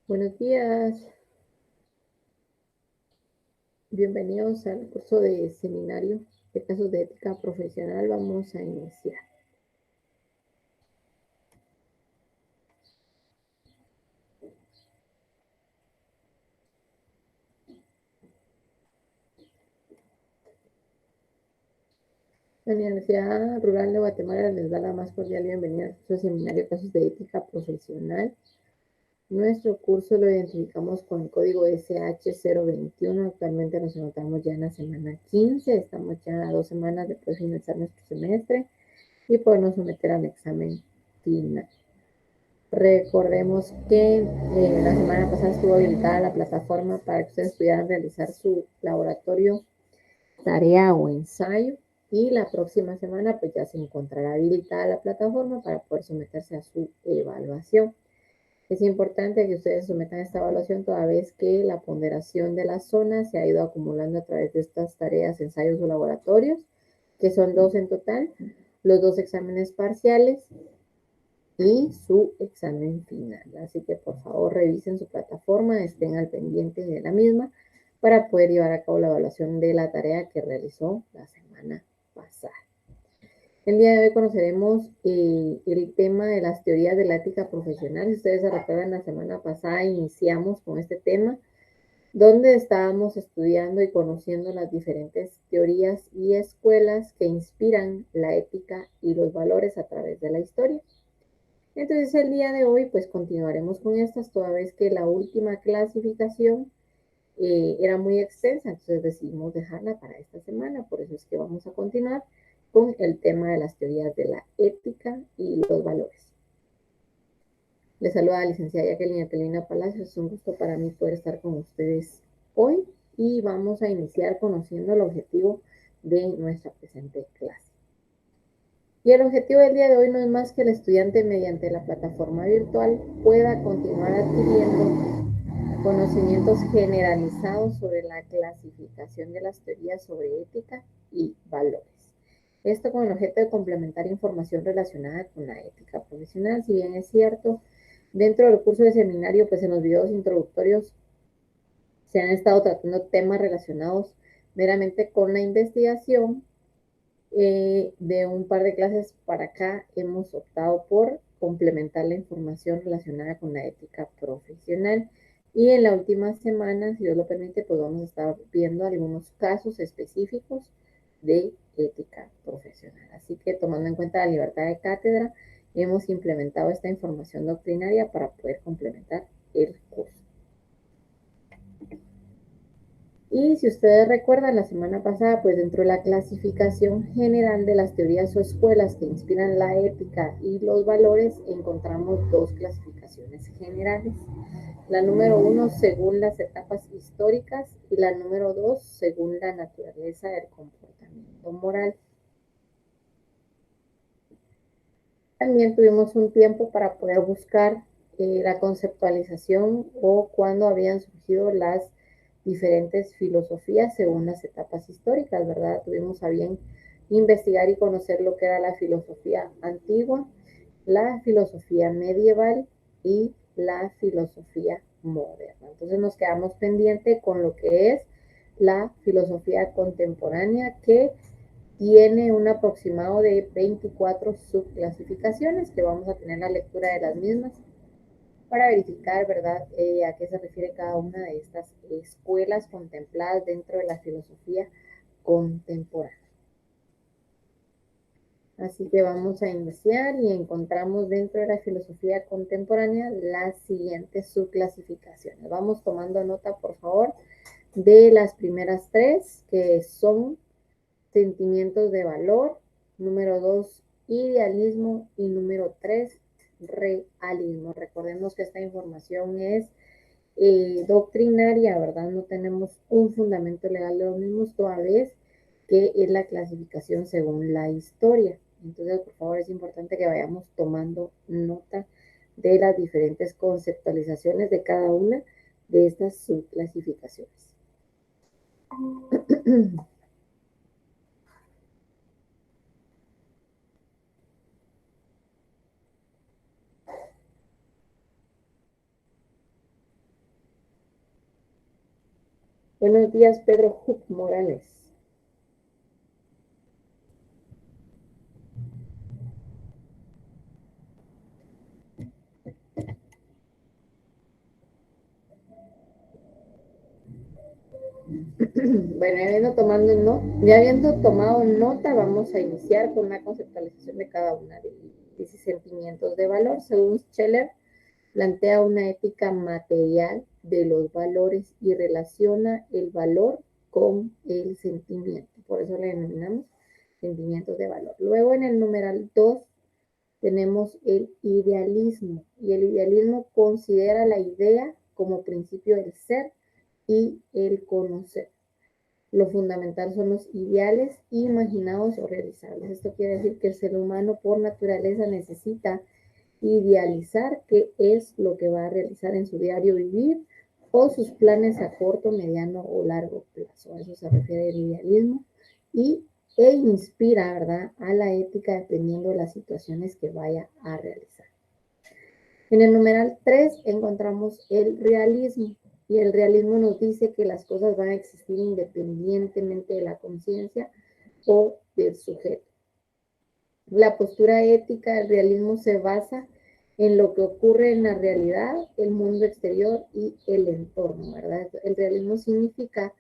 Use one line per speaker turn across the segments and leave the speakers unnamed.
Buenos días, bienvenidos al curso de seminario de casos de ética profesional. Vamos a iniciar. La Universidad Rural de Guatemala les da la más cordial bienvenida al curso de seminario de casos de ética profesional. Nuestro curso lo identificamos con el código SH021. Actualmente nos encontramos ya en la semana 15. Estamos ya a 2 semanas de poder finalizar nuestro semestre y podernos someter al examen final. Recordemos que la semana pasada estuvo habilitada la plataforma para que ustedes pudieran realizar su laboratorio, tarea o ensayo, y la próxima semana pues ya se encontrará habilitada la plataforma para poder someterse a su evaluación. Es importante que ustedes sometan esta evaluación toda vez que la ponderación de la zona se ha ido acumulando a través de estas tareas, ensayos o laboratorios, que son 2 en total, los 2 exámenes parciales y su examen final. Así que por favor revisen su plataforma, estén al pendiente de la misma para poder llevar a cabo la evaluación de la tarea que realizó la semana pasada. El día de hoy conoceremos el tema de las teorías de la ética profesional. Si ustedes se recuerdan, la semana pasada iniciamos con este tema, donde estábamos estudiando y conociendo las diferentes teorías y escuelas que inspiran la ética y los valores a través de la historia. Entonces el día de hoy pues continuaremos con estas, toda vez que la última clasificación era muy extensa, entonces decidimos dejarla para esta semana. Por eso es que vamos a continuar con el tema de las teorías de la ética y los valores. Les saluda la licenciada Jacqueline Atelina Palacios. Es un gusto para mí poder estar con ustedes hoy y vamos a iniciar conociendo el objetivo de nuestra presente clase. Y el objetivo del día de hoy no es más que el estudiante, mediante la plataforma virtual, pueda continuar adquiriendo conocimientos generalizados sobre la clasificación de las teorías sobre ética y valores. Esto con el objeto de complementar información relacionada con la ética profesional. Si bien es cierto, dentro del curso de seminario, pues en los videos introductorios se han estado tratando temas relacionados meramente con la investigación. De un par de clases para acá hemos optado por complementar la información relacionada con la ética profesional, y en la última semana, si Dios lo permite, pues vamos a estar viendo algunos casos específicos de ética profesional. Así que, tomando en cuenta la libertad de cátedra, hemos implementado esta información doctrinaria para poder complementar el curso. Y si ustedes recuerdan, la semana pasada, pues dentro de la clasificación general de las teorías o escuelas que inspiran la ética y los valores, encontramos 2 clasificaciones generales. La número 1 según las etapas históricas y la número 2 según la naturaleza del comportamiento moral. También tuvimos un tiempo para poder buscar la conceptualización o cuándo habían surgido las diferentes filosofías según las etapas históricas, ¿verdad? Tuvimos a bien investigar y conocer lo que era la filosofía antigua, la filosofía medieval y la filosofía moderna. Entonces nos quedamos pendiente con lo que es la filosofía contemporánea, que tiene un aproximado de 24 subclasificaciones, que vamos a tener la lectura de las mismas para verificar, ¿verdad?, a qué se refiere cada una de estas escuelas contempladas dentro de la filosofía contemporánea. Así que vamos a iniciar y encontramos dentro de la filosofía contemporánea las siguientes subclasificaciones. Vamos tomando nota, por favor, de las primeras 3, que son sentimientos de valor, número 2, idealismo, y número 3, realismo. Recordemos que esta información es doctrinaria, ¿verdad? No tenemos un fundamento legal de los mismos, toda vez que es la clasificación según la historia. Entonces, por favor, es importante que vayamos tomando nota de las diferentes conceptualizaciones de cada una de estas subclasificaciones. Buenos días, Pedro Huck Morales. Bueno, ya habiendo tomado nota, vamos a iniciar con una conceptualización de cada una de los sentimientos de valor. Según Scheller, plantea una ética material de los valores y relaciona el valor con el sentimiento. Por eso le denominamos sentimientos de valor. Luego en el numeral 2 tenemos el idealismo, y el idealismo considera la idea como principio del ser y el conocer. Lo fundamental son los ideales imaginados o realizables. Esto quiere decir que el ser humano por naturaleza necesita idealizar qué es lo que va a realizar en su diario vivir o sus planes a corto, mediano o largo plazo. A eso se refiere el idealismo e inspira, ¿verdad?, a la ética dependiendo de las situaciones que vaya a realizar. En el numeral 3 encontramos el realismo, y el realismo nos dice que las cosas van a existir independientemente de la conciencia o del sujeto. La postura ética del realismo se basa en lo que ocurre en la realidad, el mundo exterior y el entorno, ¿verdad? El realismo significa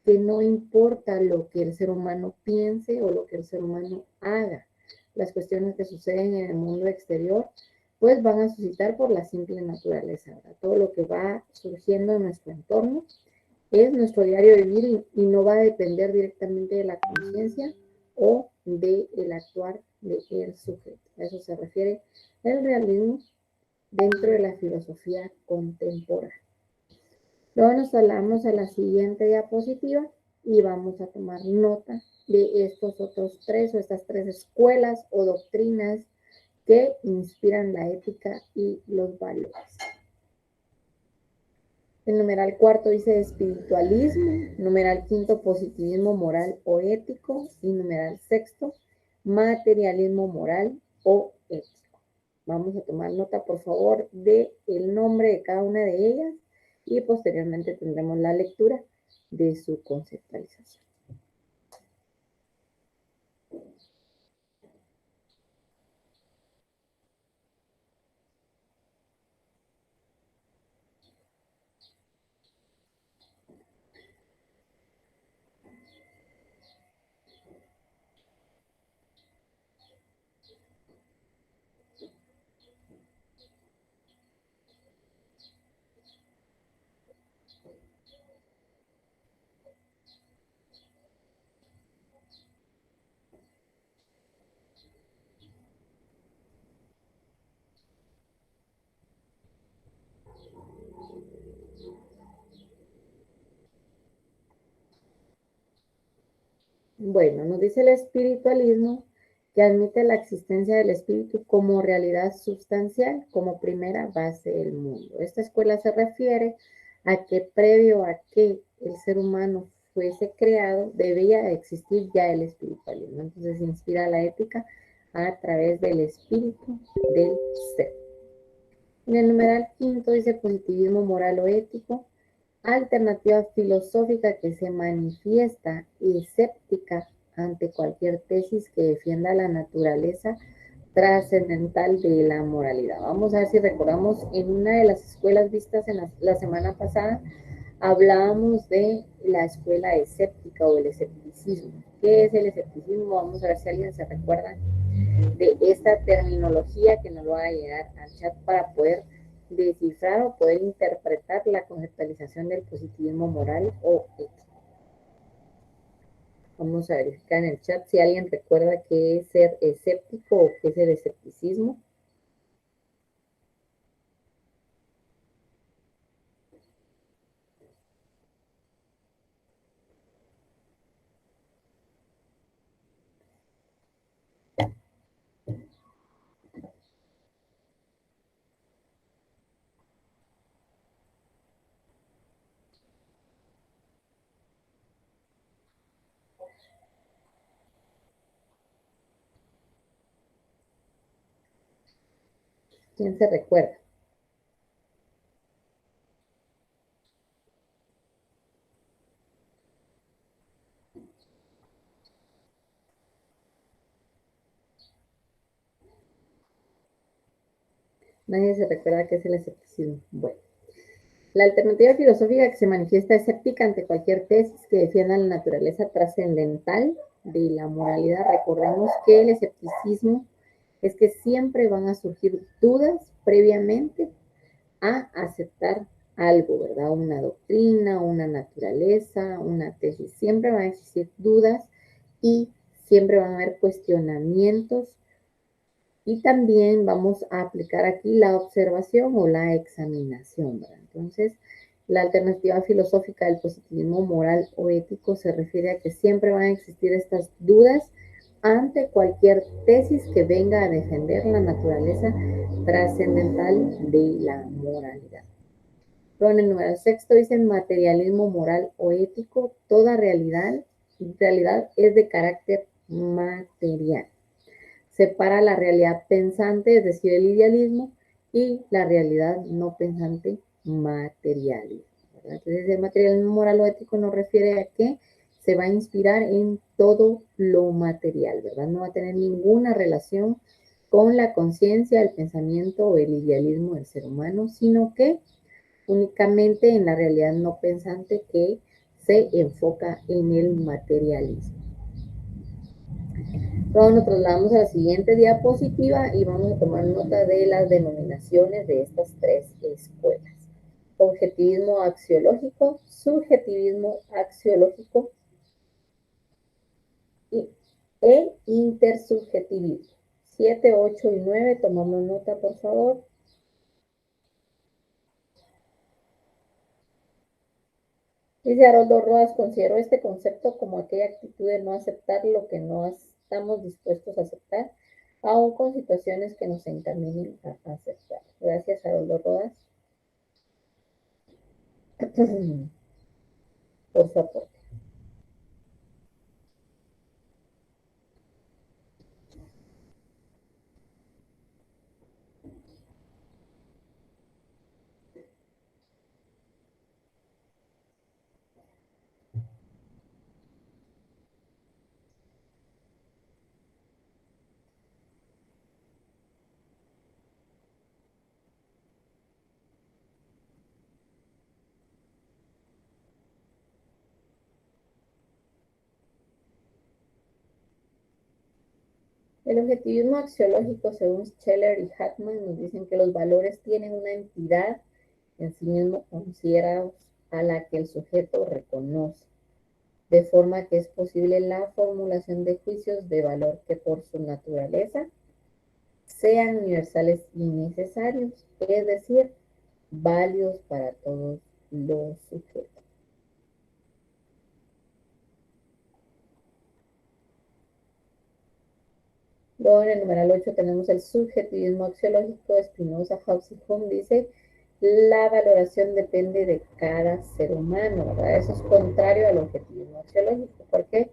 que no importa lo que el ser humano piense o lo que el ser humano haga, las cuestiones que suceden en el mundo exterior, pues van a suscitar por la simple naturaleza, ¿verdad? Todo lo que va surgiendo en nuestro entorno es nuestro diario vivir y no va a depender directamente de la conciencia o del actuar del sujeto. A eso se refiere el realismo dentro de la filosofía contemporánea. Luego nos hablamos a la siguiente diapositiva y vamos a tomar nota de estos otros tres o estas tres escuelas o doctrinas que inspiran la ética y los valores. El numeral cuarto dice espiritualismo, numeral quinto positivismo moral o ético y numeral sexto materialismo moral o ético. Vamos a tomar nota, por favor, del nombre de cada una de ellas y posteriormente tendremos la lectura de su conceptualización. Bueno, nos dice el espiritualismo que admite la existencia del espíritu como realidad sustancial, como primera base del mundo. Esta escuela se refiere a que previo a que el ser humano fuese creado, debía existir ya el espiritualismo. Entonces inspira la ética a través del espíritu del ser. En el numeral quinto dice positivismo moral o ético, alternativa filosófica que se manifiesta escéptica ante cualquier tesis que defienda la naturaleza trascendental de la moralidad. Vamos a ver si recordamos en una de las escuelas vistas en la semana pasada, hablábamos de la escuela escéptica o el escepticismo. ¿Qué es el escepticismo? Vamos a ver si alguien se recuerda de esta terminología que nos lo va a llegar al chat para poder descifrar o poder interpretar la conceptualización del positivismo moral o ético. Vamos a verificar en el chat si alguien recuerda qué es ser escéptico o qué es el escepticismo. ¿Quién se recuerda? Nadie se recuerda qué es el escepticismo. Bueno, la alternativa filosófica que se manifiesta escéptica ante cualquier tesis que defienda la naturaleza trascendental de la moralidad. Recordemos que el escepticismo es que siempre van a surgir dudas previamente a aceptar algo, ¿verdad? Una doctrina, una naturaleza, una tesis. Siempre van a existir dudas y siempre van a haber cuestionamientos. Y también vamos a aplicar aquí la observación o la examinación, ¿verdad? Entonces, la alternativa filosófica del positivismo moral o ético se refiere a que siempre van a existir estas dudas ante cualquier tesis que venga a defender la naturaleza trascendental de la moralidad. Luego en el número sexto dice materialismo moral o ético, toda realidad es de carácter material. Separa la realidad pensante, es decir, el idealismo, y la realidad no pensante, material. Entonces, el materialismo moral o ético nos refiere a que se va a inspirar en todo lo material, ¿verdad? No va a tener ninguna relación con la conciencia, el pensamiento o el idealismo del ser humano, sino que únicamente en la realidad no pensante que se enfoca en el materialismo. Luego nos trasladamos a la siguiente diapositiva y vamos a tomar nota de las denominaciones de estas tres escuelas. Objetivismo axiológico, subjetivismo axiológico e intersubjetivismo. 7, 8 y 9, tomamos nota por favor. Dice Haroldo Rodas, considero este concepto como aquella actitud de no aceptar lo que no estamos dispuestos a aceptar, aún con situaciones que nos encaminen a aceptar. Gracias, Haroldo Rodas, por su aporte. El objetivismo axiológico, según Scheller y Hartman, nos dicen que los valores tienen una entidad en sí mismo considerados a la que el sujeto reconoce, de forma que es posible la formulación de juicios de valor que por su naturaleza sean universales y necesarios, es decir, válidos para todos los sujetos. Luego en el numeral 8 tenemos el subjetivismo axiológico de Spinoza, Hobbes y Hume. Dice, la valoración depende de cada ser humano, ¿verdad? Eso es contrario al objetivismo axiológico. ¿Por qué?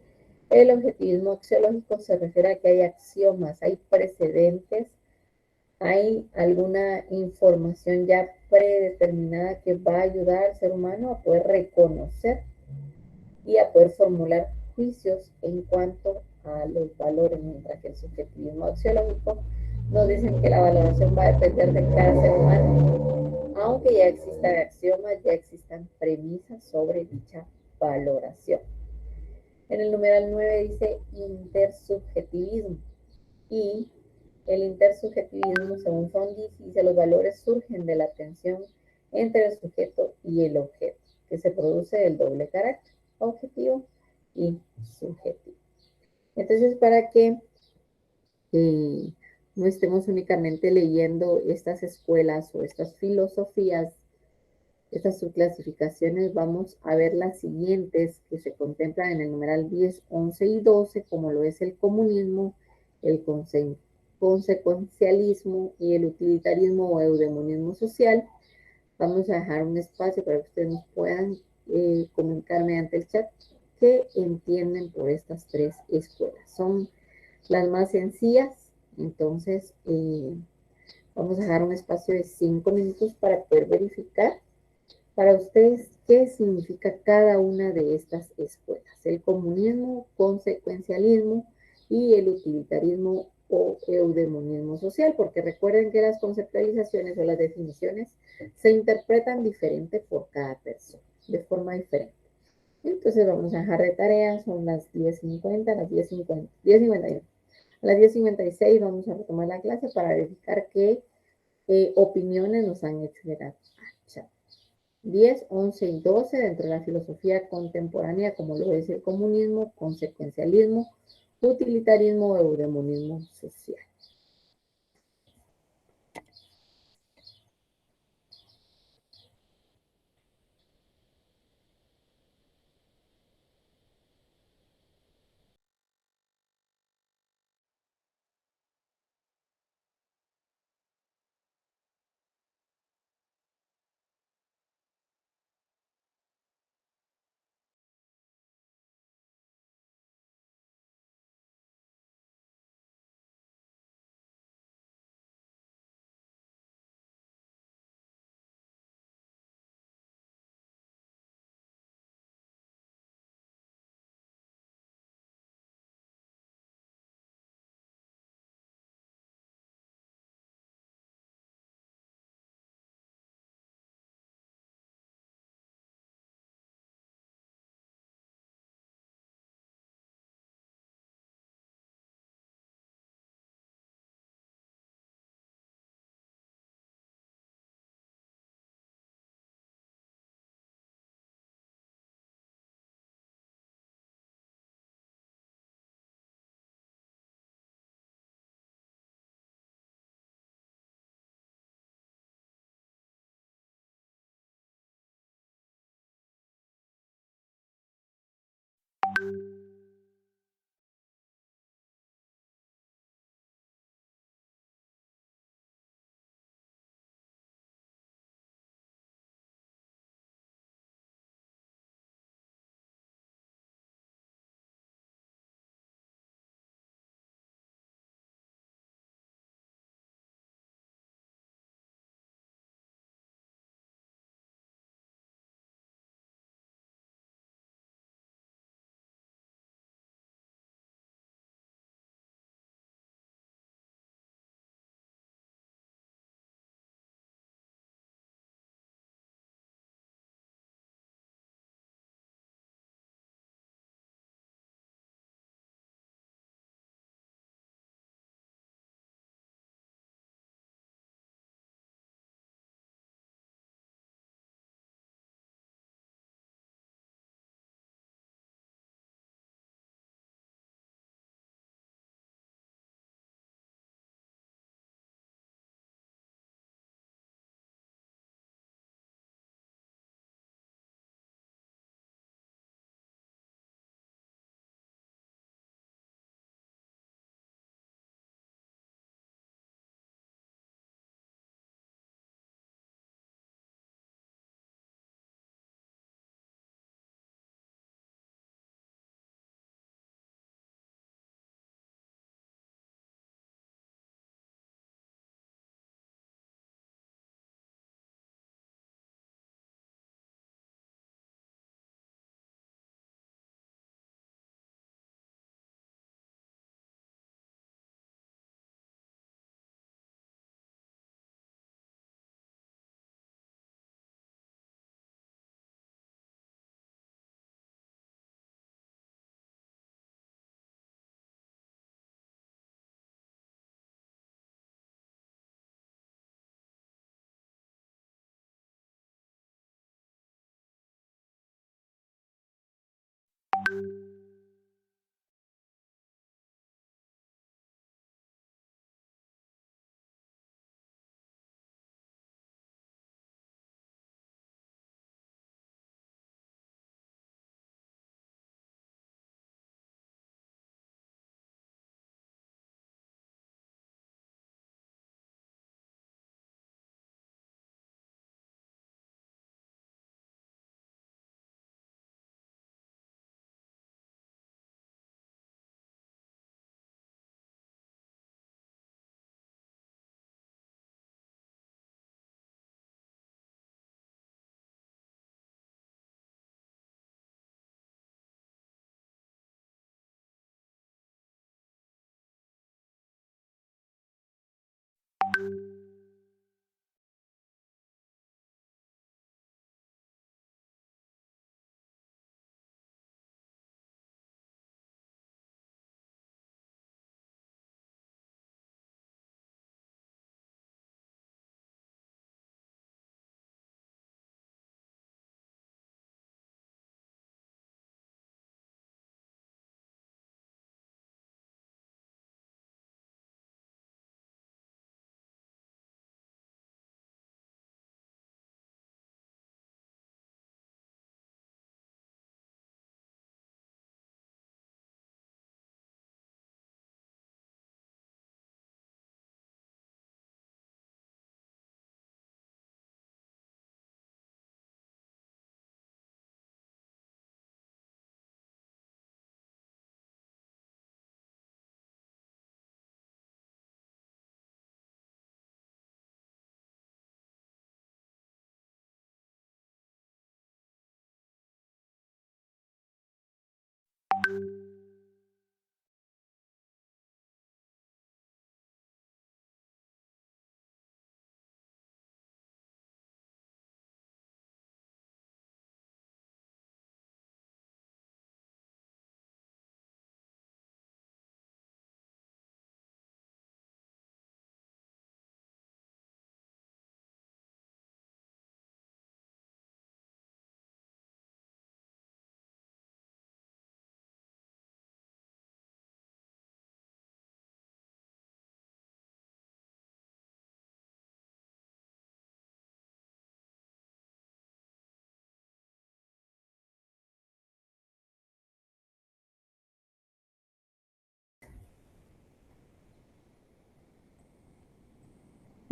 El objetivismo axiológico se refiere a que hay axiomas, hay precedentes, hay alguna información ya predeterminada que va a ayudar al ser humano a poder reconocer y a poder formular juicios en cuanto a los valores, mientras que el subjetivismo axiológico nos dicen que la valoración va a depender de cada ser humano, aunque ya existan axiomas, ya existan premisas sobre dicha valoración. En el numeral 9 dice intersubjetivismo, y el intersubjetivismo, según Fondis, dice los valores surgen de la tensión entre el sujeto y el objeto, que se produce del doble carácter, objetivo y subjetivo. Entonces, para que no estemos únicamente leyendo estas escuelas o estas filosofías, estas subclasificaciones, vamos a ver las siguientes que se contemplan en el numeral 10, 11 y 12, como lo es el comunismo, el consecuencialismo y el utilitarismo o eudemonismo social. Vamos a dejar un espacio para que ustedes nos puedan comunicar mediante el chat qué entienden por estas tres escuelas. Son las más sencillas, entonces vamos a dejar un espacio de 5 minutos para poder verificar para ustedes qué significa cada una de estas escuelas. El comunismo, consecuencialismo y el utilitarismo o eudemonismo social, porque recuerden que las conceptualizaciones o las definiciones se interpretan diferente por cada persona, de forma diferente. Entonces vamos a dejar de tarea, son las 10:50, las 10:50, 10:51. A las 10:56 vamos a retomar la clase para verificar qué opiniones nos han hecho llegar. 10, 11 y 12 dentro de la filosofía contemporánea, como lo es el comunismo, consecuencialismo, utilitarismo o eudemonismo social.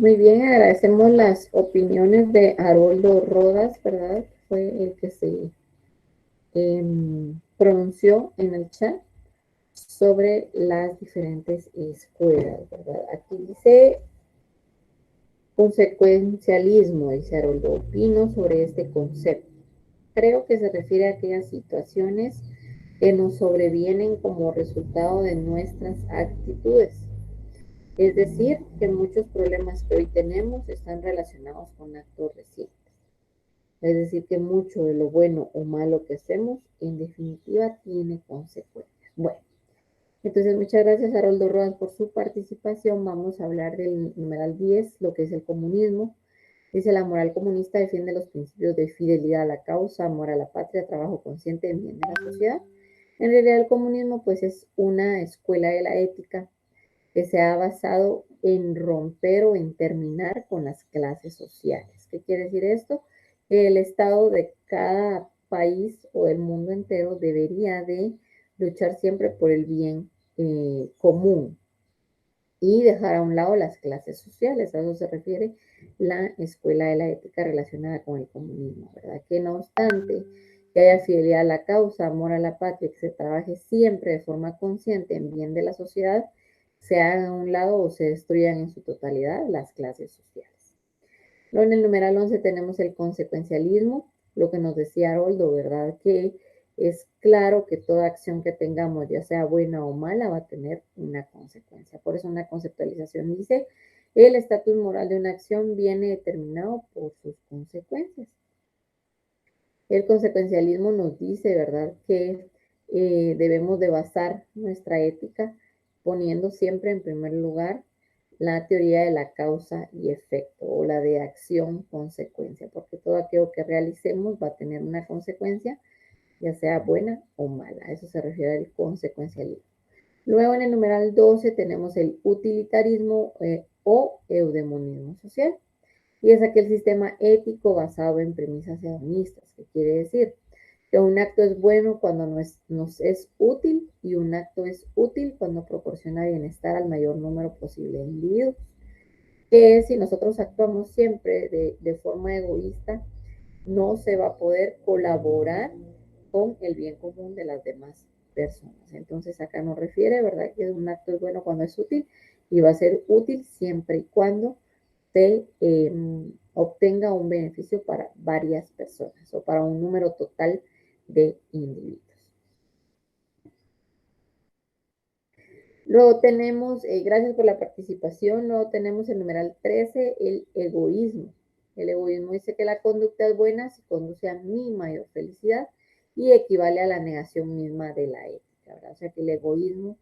Muy bien, agradecemos las opiniones de Haroldo Rodas, ¿verdad? Fue el que se pronunció en el chat sobre las diferentes escuelas, ¿verdad? Aquí dice consecuencialismo, dice Haroldo, opino sobre este concepto. Creo que se refiere a aquellas situaciones que nos sobrevienen como resultado de nuestras actitudes. Es decir, que muchos problemas que hoy tenemos están relacionados con actos recientes. Es decir, que mucho de lo bueno o malo que hacemos, en definitiva, tiene consecuencias. Bueno, entonces muchas gracias a Haroldo Rodas por su participación. Vamos a hablar del numeral 10, lo que es el comunismo. Dice, la moral comunista defiende los principios de fidelidad a la causa, amor a la patria, trabajo consciente en bien de la sociedad. En realidad el comunismo pues es una escuela de la ética que se ha basado en romper o en terminar con las clases sociales. ¿Qué quiere decir esto? El Estado de cada país o del mundo entero debería de luchar siempre por el bien común y dejar a un lado las clases sociales. A eso se refiere la escuela de la ética relacionada con el comunismo, ¿verdad? Que no obstante que haya fidelidad a la causa, amor a la patria, que se trabaje siempre de forma consciente en bien de la sociedad, se hagan a un lado o se destruyan en su totalidad las clases sociales. Luego en el numeral 11 tenemos el consecuencialismo, lo que nos decía Haroldo, ¿verdad? Que es claro que toda acción que tengamos, ya sea buena o mala, va a tener una consecuencia. Por eso una conceptualización dice, el estatus moral de una acción viene determinado por sus consecuencias. El consecuencialismo nos dice, ¿verdad?, que debemos de basar nuestra ética poniendo siempre en primer lugar la teoría de la causa y efecto o la de acción-consecuencia, porque todo aquello que realicemos va a tener una consecuencia, ya sea buena o mala. A eso se refiere al consecuencialismo. Luego en el numeral 12 tenemos el utilitarismo o eudemonismo social. Y es aquel sistema ético basado en premisas hedonistas, que quiere decir que un acto es bueno cuando nos es útil y un acto es útil cuando proporciona bienestar al mayor número posible de individuos. Que si nosotros actuamos siempre de forma egoísta, no se va a poder colaborar con el bien común de las demás personas. Entonces acá nos refiere, ¿verdad?, que un acto es bueno cuando es útil y va a ser útil siempre y cuando se obtenga un beneficio para varias personas o para un número total de individuos. Luego tenemos, gracias por la participación, luego tenemos el numeral 13, el egoísmo. El egoísmo dice que la conducta es buena si conduce a mi mayor felicidad y equivale a la negación misma de la ética, ¿verdad? O sea que el egoísmo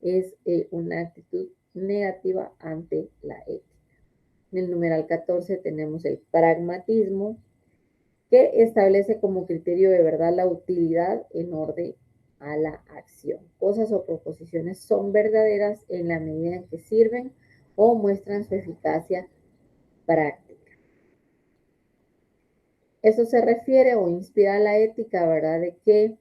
es una actitud negativa ante la ética. En el numeral 14 tenemos el pragmatismo, que establece como criterio de verdad la utilidad en orden a la acción. Cosas o proposiciones son verdaderas en la medida en que sirven o muestran su eficacia práctica. Eso se refiere o inspira a la ética, ¿verdad? De que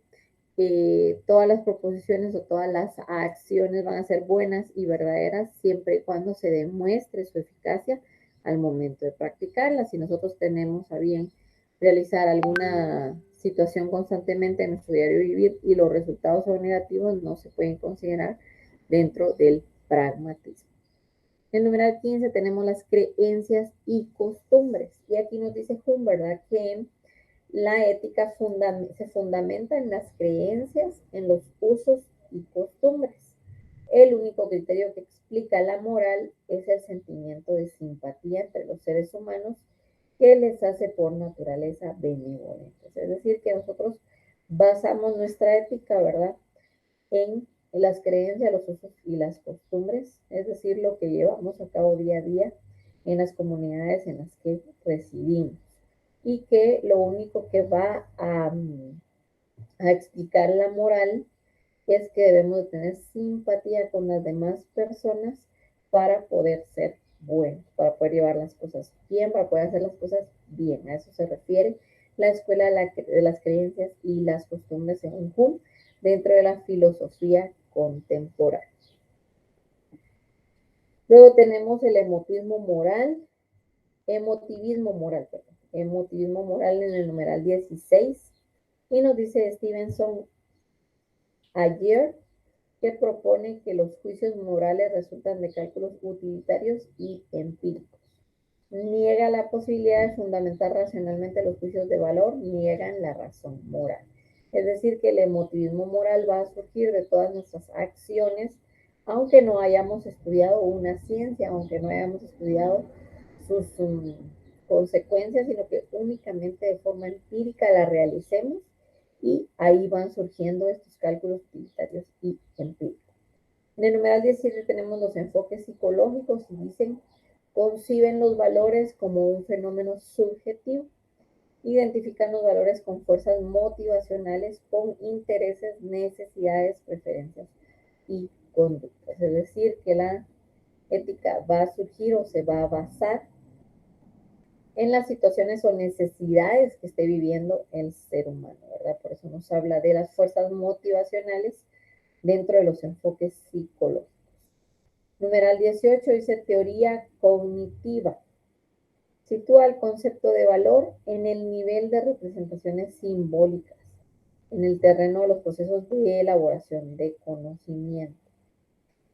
todas las proposiciones o todas las acciones van a ser buenas y verdaderas siempre y cuando se demuestre su eficacia al momento de practicarlas. Si nosotros tenemos a bien realizar alguna situación constantemente en nuestro diario vivir y los resultados son negativos, no se pueden considerar dentro del pragmatismo. En el numeral 15 tenemos las creencias y costumbres. Y aquí nos dice Hume, ¿verdad?, que la ética se fundamenta en las creencias, en los usos y costumbres. El único criterio que explica la moral es el sentimiento de simpatía entre los seres humanos que les hace por naturaleza benevolentes. Es decir, que nosotros basamos nuestra ética, ¿verdad?, en las creencias, los usos y las costumbres, es decir, lo que llevamos a cabo día a día en las comunidades en las que residimos. Y que lo único que va a explicar la moral es que debemos tener simpatía con las demás personas para poder ser buenos, para poder llevar las cosas bien, para poder hacer las cosas bien. A eso se refiere la escuela de las creencias y las costumbres en Hume dentro de la filosofía contemporánea. Luego tenemos el emotismo moral, emotivismo moral, perdón, emotivismo moral en el numeral 16, y nos dice Stevenson ayer que propone que los juicios morales resultan de cálculos utilitarios y empíricos. Niega la posibilidad de fundamentar racionalmente los juicios de valor, niegan la razón moral. Es decir, que el emotivismo moral va a surgir de todas nuestras acciones, aunque no hayamos estudiado una ciencia, aunque no hayamos estudiado sus consecuencias, sino que únicamente de forma empírica la realicemos y ahí van surgiendo estos cálculos utilitarios y empíricos. En el numeral 17 tenemos los enfoques psicológicos y dicen, conciben los valores como un fenómeno subjetivo, identifican los valores con fuerzas motivacionales, con intereses, necesidades, preferencias y conductas. Es decir, que la ética va a surgir o se va a basar en las situaciones o necesidades que esté viviendo el ser humano, ¿verdad? Por eso nos habla de las fuerzas motivacionales dentro de los enfoques psicológicos. Numeral 18 dice teoría cognitiva. Sitúa el concepto de valor en el nivel de representaciones simbólicas, en el terreno de los procesos de elaboración de conocimiento.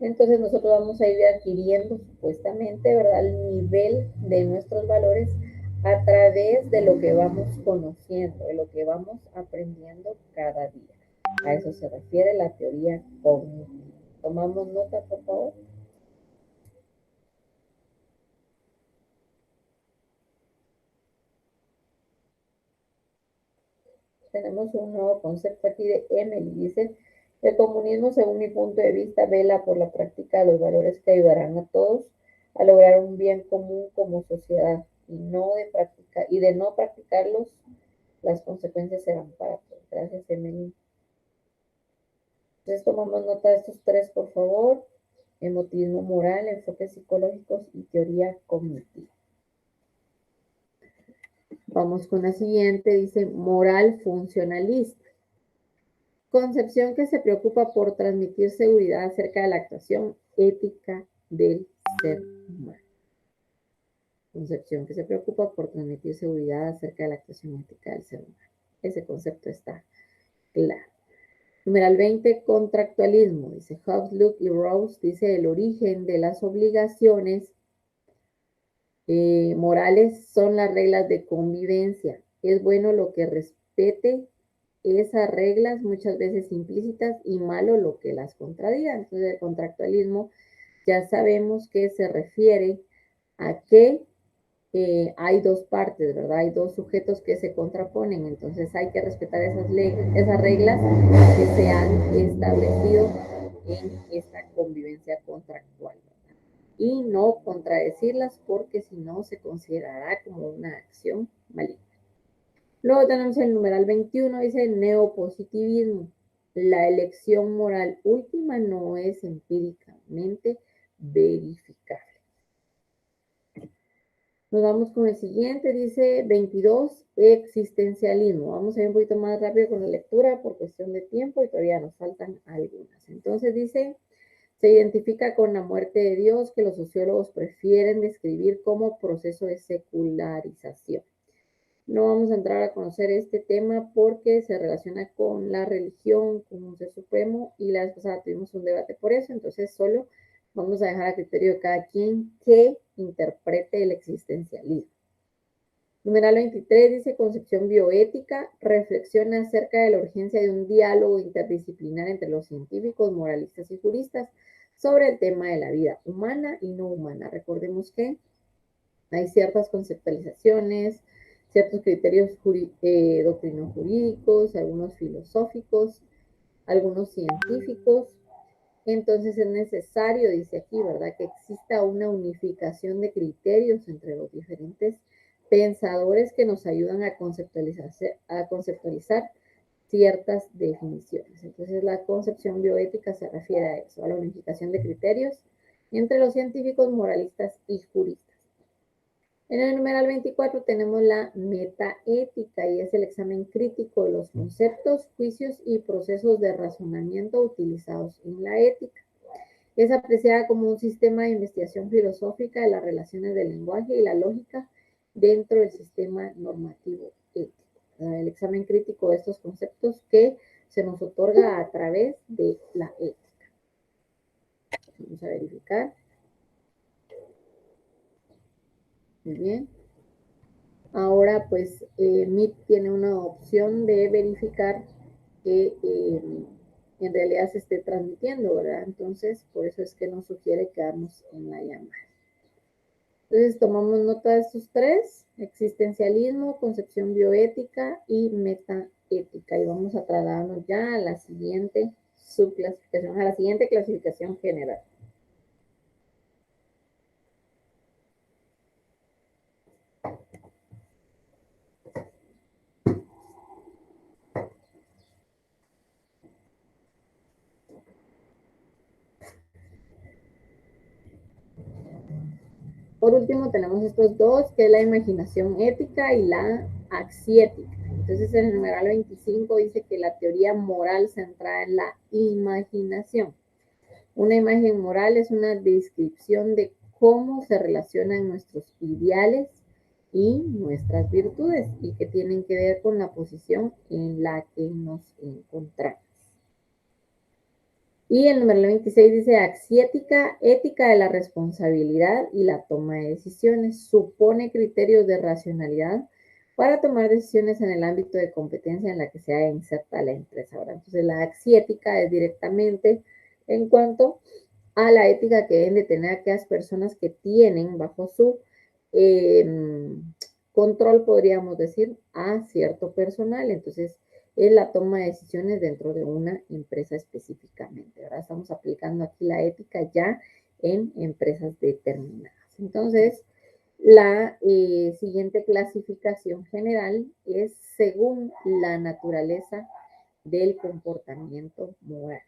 Entonces nosotros vamos a ir adquiriendo supuestamente, ¿verdad?, el nivel de nuestros valores a través de lo que vamos conociendo, de lo que vamos aprendiendo cada día. A eso se refiere la teoría cognitiva. Tomamos nota, por favor. Tenemos un nuevo concepto aquí de Emily. Dice, el comunismo, según mi punto de vista, vela por la práctica de los valores que ayudarán a todos a lograr un bien común como sociedad y de no practicarlos, las consecuencias serán para todos. Gracias, Emily. Entonces tomamos nota de estos tres, por favor. Emotivismo moral, enfoques psicológicos y teoría cognitiva. Vamos con la siguiente, dice moral funcionalista. Concepción que se preocupa por transmitir seguridad acerca de la actuación ética del ser humano. Concepción que se preocupa por transmitir seguridad acerca de la actuación ética del ser humano. Ese concepto está claro. Numeral 20, contractualismo. Dice Hobbes, Locke y Rawls, dice el origen de las obligaciones morales son las reglas de convivencia. Es bueno lo que respete esas reglas, muchas veces implícitas, y malo lo que las contradiga. Entonces el contractualismo ya sabemos que se refiere a que hay dos partes, ¿verdad? Hay dos sujetos que se contraponen, entonces hay que respetar esas reglas que se han establecido en esta convivencia contractual, ¿verdad? Y no contradecirlas porque si no se considerará como una acción maligna. Luego tenemos el numeral 21, dice neopositivismo. La elección moral última no es empíricamente verificable. Nos vamos con el siguiente, dice 22, existencialismo. Vamos a ir un poquito más rápido con la lectura por cuestión de tiempo y todavía nos faltan algunas. Entonces dice, se identifica con la muerte de Dios, que los sociólogos prefieren describir como proceso de secularización. No vamos a entrar a conocer este tema porque se relaciona con la religión, con un ser supremo, y la vez pasada tuvimos un debate por eso, entonces solo vamos a dejar a criterio de cada quien que interprete el existencialismo. Numeral 23 dice concepción bioética, reflexiona acerca de la urgencia de un diálogo interdisciplinar entre los científicos, moralistas y juristas sobre el tema de la vida humana y no humana. Recordemos que hay ciertas conceptualizaciones, ciertos criterios doctrino-jurídicos, algunos filosóficos, algunos científicos. Entonces es necesario, dice aquí, ¿verdad?, que exista una unificación de criterios entre los diferentes pensadores que nos ayudan a conceptualizar ciertas definiciones. Entonces la concepción bioética se refiere a eso, a la unificación de criterios entre los científicos, moralistas y juristas. En el numeral 24 tenemos la metaética y es el examen crítico de los conceptos, juicios y procesos de razonamiento utilizados en la ética. Es apreciada como un sistema de investigación filosófica de las relaciones del lenguaje y la lógica dentro del sistema normativo ético. El examen crítico de estos conceptos que se nos otorga a través de la ética. Vamos a verificar. Muy bien. Ahora, pues, MIT tiene una opción de verificar que en realidad se esté transmitiendo, ¿verdad? Entonces, por eso es que nos sugiere quedarnos en la llamada. Entonces, tomamos nota de estos tres: existencialismo, concepción bioética y metaética. Y vamos a trasladarnos ya a la siguiente subclasificación, a la siguiente clasificación general. Por último, tenemos estos dos, que es la imaginación ética y la axiética. Entonces, en el numeral 25 dice que la teoría moral centrada en la imaginación. Una imagen moral es una descripción de cómo se relacionan nuestros ideales y nuestras virtudes y que tienen que ver con la posición en la que nos encontramos. Y el número 26 dice axiética, ética de la responsabilidad y la toma de decisiones. Supone criterios de racionalidad para tomar decisiones en el ámbito de competencia en la que se inserta la empresa. Ahora, entonces, la axiética es directamente en cuanto a la ética que deben de tener aquellas personas que tienen bajo su control, podríamos decir, a cierto personal. Entonces, es la toma de decisiones dentro de una empresa específicamente. Ahora estamos aplicando aquí la ética ya en empresas determinadas. Entonces, la siguiente clasificación general es según la naturaleza del comportamiento moral.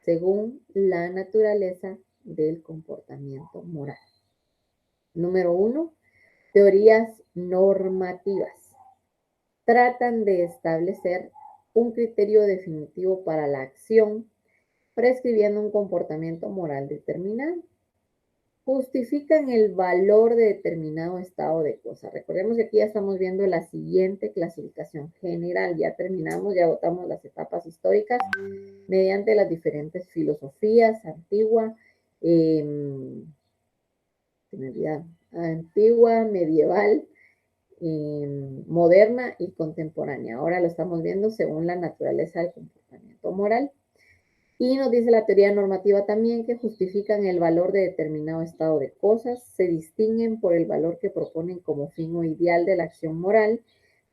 Según la naturaleza del comportamiento moral. Número 1, teorías normativas. Tratan de establecer un criterio definitivo para la acción, prescribiendo un comportamiento moral determinado. Justifican el valor de determinado estado de cosas. Recordemos que aquí ya estamos viendo la siguiente clasificación general. Ya terminamos, ya agotamos las etapas históricas mediante las diferentes filosofías, antigua, medieval, moderna y contemporánea. Ahora lo estamos viendo según la naturaleza del comportamiento moral. Y nos dice la teoría normativa también que justifican el valor de determinado estado de cosas, se distinguen por el valor que proponen como fin o ideal de la acción moral,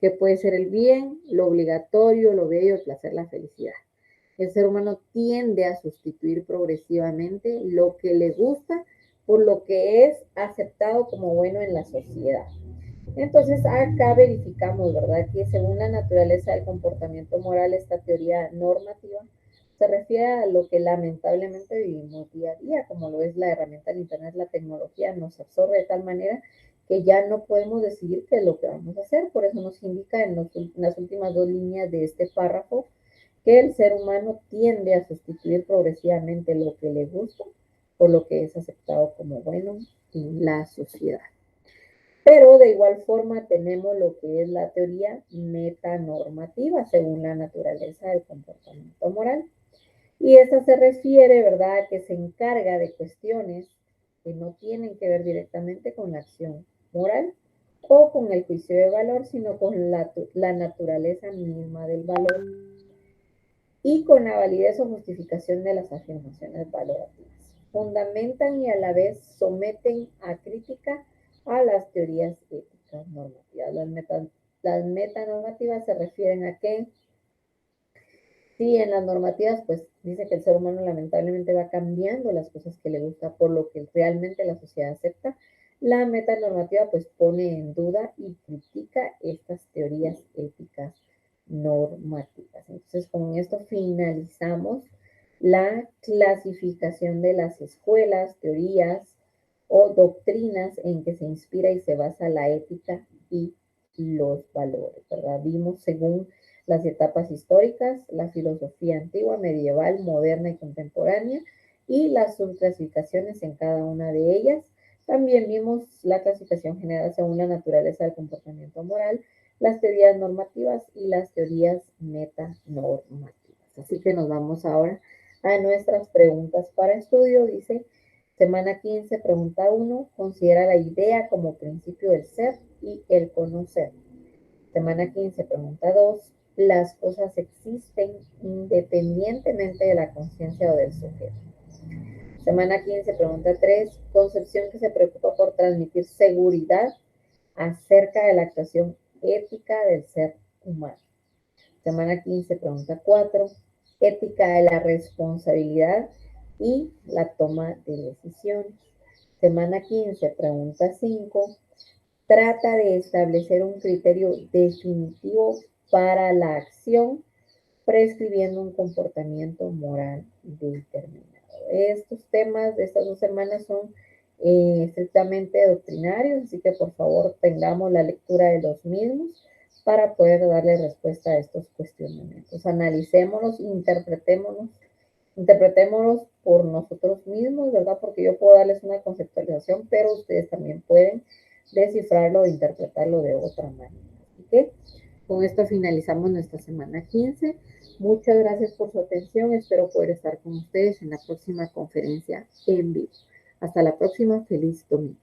que puede ser el bien, lo obligatorio, lo bello, el placer, la felicidad. El ser humano tiende a sustituir progresivamente lo que le gusta por lo que es aceptado como bueno en la sociedad. Entonces, acá verificamos, ¿verdad?, que según la naturaleza del comportamiento moral, esta teoría normativa se refiere a lo que lamentablemente vivimos día a día, como lo es la herramienta del Internet, la tecnología nos absorbe de tal manera que ya no podemos decidir qué es lo que vamos a hacer. Por eso nos indica en las últimas dos líneas de este párrafo que el ser humano tiende a sustituir progresivamente lo que le gusta por lo que es aceptado como bueno en la sociedad. Pero de igual forma tenemos lo que es la teoría metanormativa según la naturaleza del comportamiento moral. Y esta se refiere, ¿verdad?, a que se encarga de cuestiones que no tienen que ver directamente con la acción moral o con el juicio de valor, sino con la naturaleza misma del valor y con la validez o justificación de las afirmaciones valorativas. Fundamentan y a la vez someten a crítica a las teorías éticas normativas. Las metanormativas se refieren a que sí, en las normativas, pues dice que el ser humano lamentablemente va cambiando las cosas que le gusta por lo que realmente la sociedad acepta. La metanormativa pues pone en duda y critica estas teorías éticas normativas. Entonces, con esto finalizamos la clasificación de las escuelas, teorías o doctrinas en que se inspira y se basa la ética y los valores, ¿verdad? Vimos según las etapas históricas, la filosofía antigua, medieval, moderna y contemporánea, y las subclasificaciones en cada una de ellas, También vimos la clasificación general según la naturaleza del comportamiento moral, las teorías normativas y las teorías metanormativas. Así que nos vamos ahora a nuestras preguntas para estudio. Dice, semana 15, pregunta 1, considera la idea como principio del ser y el conocer. Semana 15, pregunta 2, las cosas existen independientemente de la conciencia o del sujeto. Semana 15, pregunta 3, concepción que se preocupa por transmitir seguridad acerca de la actuación ética del ser humano. Semana 15, pregunta 4, ética de la responsabilidad y la toma de decisiones. Semana 15, pregunta 5, trata de establecer un criterio definitivo para la acción, prescribiendo un comportamiento moral determinado. Estos temas de estas 2 semanas son estrictamente doctrinarios, así que por favor tengamos la lectura de los mismos para poder darle respuesta a estos cuestionamientos. Analicémonos, interpretémonos por nosotros mismos, ¿verdad? Porque yo puedo darles una conceptualización, pero ustedes también pueden descifrarlo o interpretarlo de otra manera. Así que con esto finalizamos nuestra semana 15. Muchas gracias por su atención. Espero poder estar con ustedes en la próxima conferencia en vivo. Hasta la próxima. Feliz domingo.